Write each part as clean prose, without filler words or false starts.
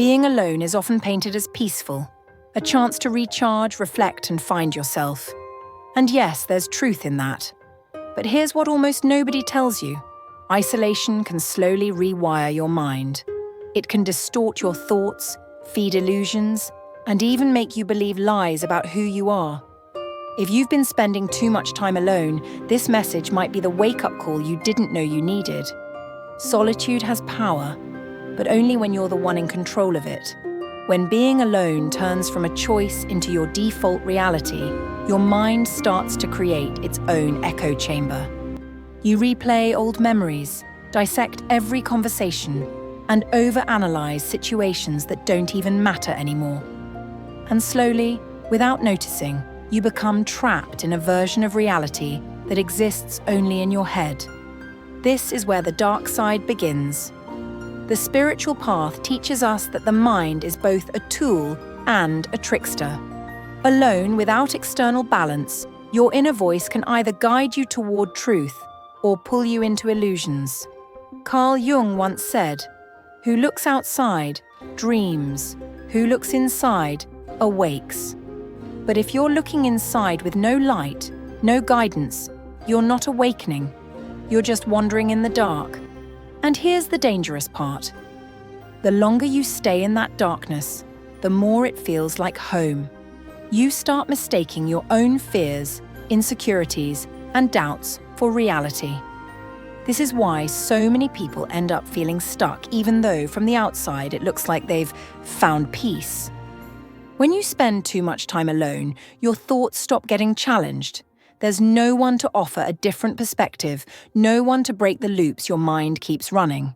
Being alone is often painted as peaceful, a chance to recharge, reflect, and find yourself. And yes, there's truth in that. But here's what almost nobody tells you. Isolation can slowly rewire your mind. It can distort your thoughts, feed illusions, and even make you believe lies about who you are. If you've been spending too much time alone, this message might be the wake-up call you didn't know you needed. Solitude has power, but only when you're the one in control of it. When being alone turns from a choice into your default reality, your mind starts to create its own echo chamber. You replay old memories, dissect every conversation, and overanalyze situations that don't even matter anymore. And slowly, without noticing, you become trapped in a version of reality that exists only in your head. This is where the dark side begins. The spiritual path teaches us that the mind is both a tool and a trickster. Alone, without external balance, your inner voice can either guide you toward truth or pull you into illusions. Carl Jung once said, "Who looks outside, dreams. Who looks inside, awakes." But if you're looking inside with no light, no guidance, you're not awakening. You're just wandering in the dark. And here's the dangerous part. The longer you stay in that darkness, the more it feels like home. You start mistaking your own fears, insecurities, and doubts for reality. This is why so many people end up feeling stuck, even though from the outside it looks like they've found peace. When you spend too much time alone, your thoughts stop getting challenged. There's no one to offer a different perspective, no one to break the loops your mind keeps running.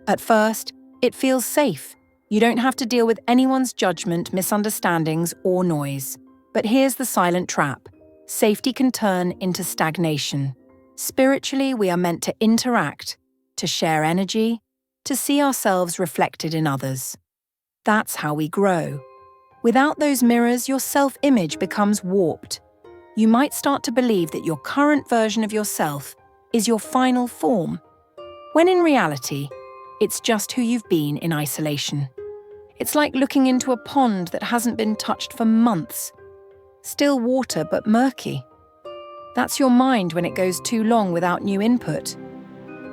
At first, it feels safe. You don't have to deal with anyone's judgment, misunderstandings, or noise. But here's the silent trap. Safety can turn into stagnation. Spiritually, we are meant to interact, to share energy, to see ourselves reflected in others. That's how we grow. Without those mirrors, your self-image becomes warped. You might start to believe that your current version of yourself is your final form, when in reality, it's just who you've been in isolation. It's like looking into a pond that hasn't been touched for months. Still water, but murky. That's your mind when it goes too long without new input.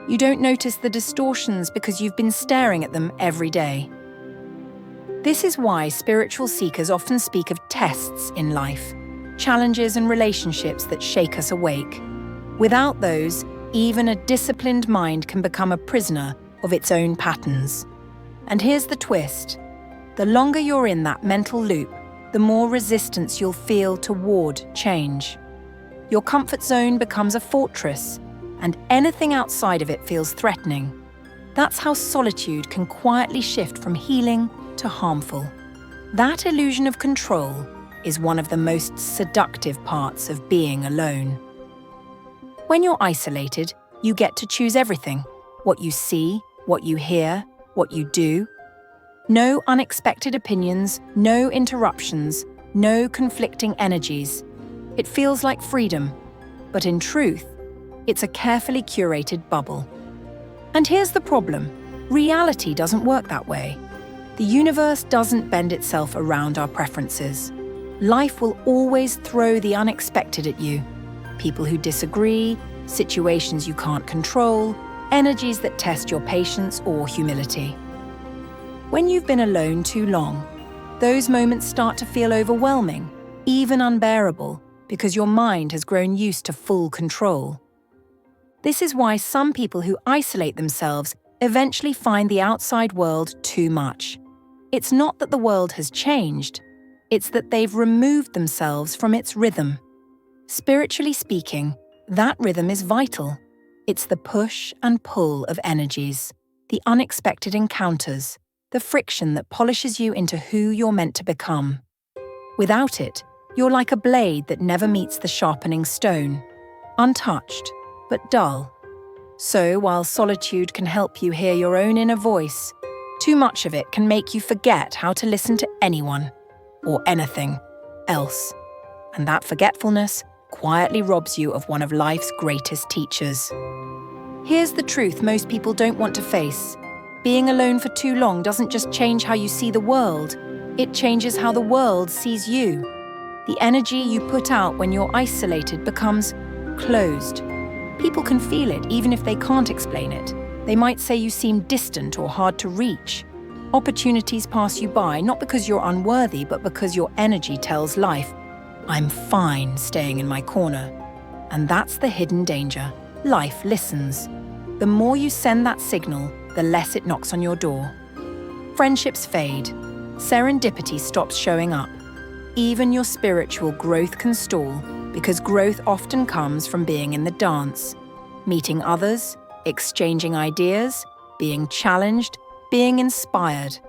You don't notice the distortions because you've been staring at them every day. This is why spiritual seekers often speak of tests in life, challenges and relationships that shake us awake. Without those, even a disciplined mind can become a prisoner of its own patterns. And here's the twist. The longer you're in that mental loop, the more resistance you'll feel toward change. Your comfort zone becomes a fortress, and anything outside of it feels threatening. That's how solitude can quietly shift from healing to harmful. That illusion of control is one of the most seductive parts of being alone. When you're isolated, you get to choose everything. What you see, what you hear, what you do. No unexpected opinions, no interruptions, no conflicting energies. It feels like freedom, but in truth, it's a carefully curated bubble. And here's the problem. Reality doesn't work that way. The universe doesn't bend itself around our preferences. Life will always throw the unexpected at you. People who disagree, situations you can't control, energies that test your patience or humility. When you've been alone too long, those moments start to feel overwhelming, even unbearable, because your mind has grown used to full control. This is why some people who isolate themselves eventually find the outside world too much. It's not that the world has changed, it's that they've removed themselves from its rhythm. Spiritually speaking, that rhythm is vital. It's the push and pull of energies, the unexpected encounters, the friction that polishes you into who you're meant to become. Without it, you're like a blade that never meets the sharpening stone, untouched, but dull. So while solitude can help you hear your own inner voice, too much of it can make you forget how to listen to anyone or anything else. And that forgetfulness quietly robs you of one of life's greatest teachers. Here's the truth most people don't want to face. Being alone for too long doesn't just change how you see the world, it changes how the world sees you. The energy you put out when you're isolated becomes closed. People can feel it even if they can't explain it. They might say you seem distant or hard to reach. Opportunities pass you by not because you're unworthy, but because your energy tells life, "I'm fine staying in my corner." And that's the hidden danger. Life listens. The more you send that signal, the less it knocks on your door. Friendships fade. Serendipity stops showing up. Even your spiritual growth can stall, because growth often comes from being in the dance, meeting others, exchanging ideas, being challenged, being inspired.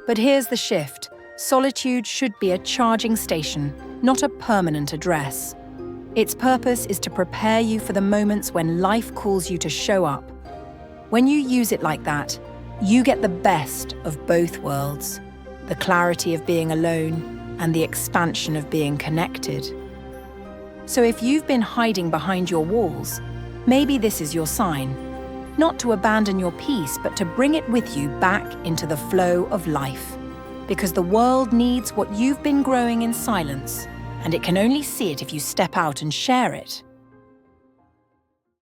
But here's the shift. Solitude should be a charging station, not a permanent address. Its purpose is to prepare you for the moments when life calls you to show up. When you use it like that, you get the best of both worlds, the clarity of being alone and the expansion of being connected. So if you've been hiding behind your walls, maybe this is your sign. Not to abandon your peace, but to bring it with you back into the flow of life. Because the world needs what you've been growing in silence, and it can only see it if you step out and share it.